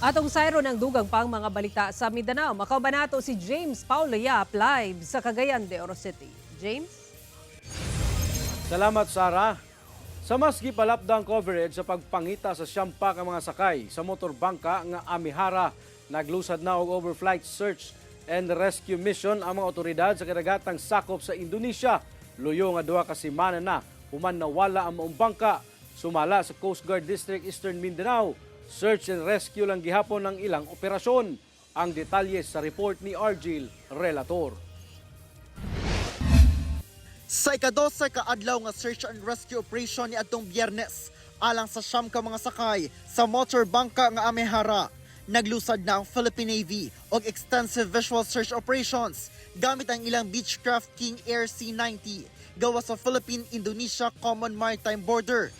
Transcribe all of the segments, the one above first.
Atong sayro ng dugang pang mga balita sa Mindanao. Makabanato si James Paulo Yap live sa Cagayan de Oro City. James? Salamat, Sarah. Sa mas gipalapdang coverage sa pagpangita sa siyampa ka mga sakay sa motorbangka nga Amihara, naglusad na og overflight search and rescue mission ang mga otoridad sa kadagatang sakop sa Indonesia. Luyo nga 2 ka semana na human nawala ang maong bangka. Sumala sa Coast Guard District Eastern Mindanao. Search and rescue lang gihapon ng ilang operasyon. Ang detalye sa report ni Argil Relator. Sa ika-12 kaadlaw nga search and rescue operation ni adtong Biyernes alang sa siyam ka mga sakay sa motor bangka nga Amihara, naglusad na ang Philippine Navy og extensive visual search operations gamit ang ilang Beechcraft King Air C-90 gawa sa Philippine-Indonesia Common Maritime Border.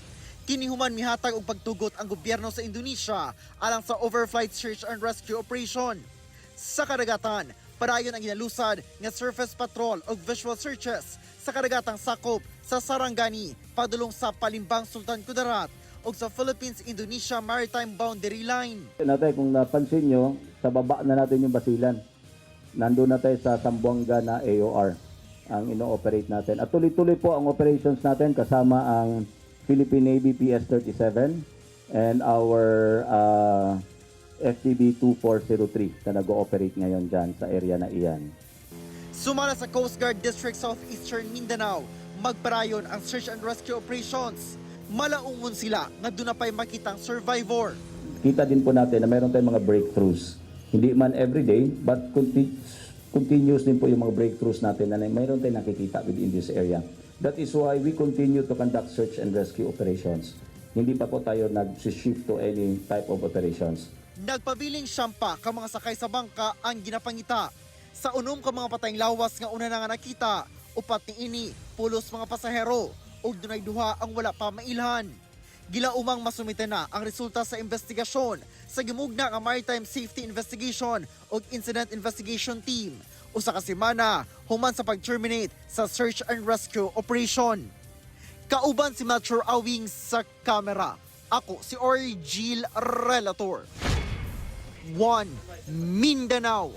Kinihuman mihatag og pagtugot ang gobyerno sa Indonesia alang sa overflight search and rescue operation. Sa kadagatan, padayon ang ginalusad nga surface patrol og visual searches sa kadagatang sakop sa Sarangani, padulong sa Palimbang, Sultan Kudarat ug sa Philippines-Indonesia Maritime Boundary Line. Natay, kung napansin nyo, sa baba na natin yung basilan. Nandun na tayo sa Zamboanga na AOR ang ino-operate natin. At tuloy-tuloy po ang operations natin kasama ang Philippine Navy PS-37 and our FTB 2403 na nag-ooperate ngayon dyan sa area na iyan. Sumala sa Coast Guard District Southeastern Mindanao, magparayon ang search and rescue operations. Malaungon sila nga doon na pa'y makitang survivor. Kita din po natin na mayroon tayong mga breakthroughs. Hindi man everyday, but continuous din po yung mga breakthroughs natin na mayroon tayong nakikita within this area. That is why we continue to conduct search and rescue operations. Hindi pa po tayo nag-shift to any type of operations. Nagpabiling siyampa ka mga sakay sa bangka ang ginapangita. Sa unom ka mga patayng lawas nga una na nga nakita, upat ni ini, pulos mga pasahero, ug dunay duha ang wala pa mailhan. Gilaumang masumite na ang resulta sa investigasyon sa gimugna nga Maritime Safety Investigation ug Incident Investigation Team. Usa ka semana human sa pag-terminate sa search and rescue operation. Kauban si Metro Awing sa kamera. Ako si Argil Relator. 1 Mindanao.